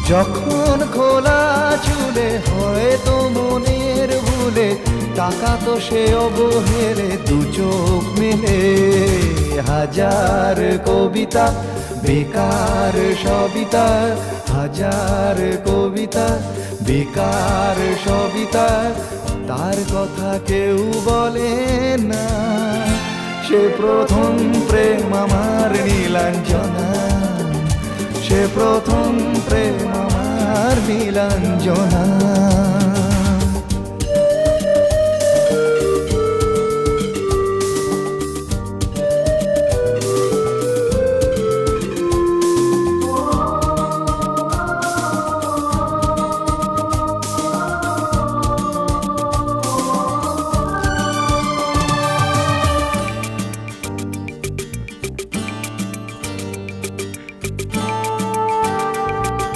যখন খোলা চুলে হয়তো মনের ভুলে টাকা তো সে অবহেলে দু চোখ মেলে হাজার কবিতা বেকার সবিতা হাজার কবিতা বেকার সবিতা তার কথা কেউ বলে না সে প্রথম প্রেম আমার নীলাঞ্জনা সে প্রথম প্রেম আমার নীলাঞ্জনা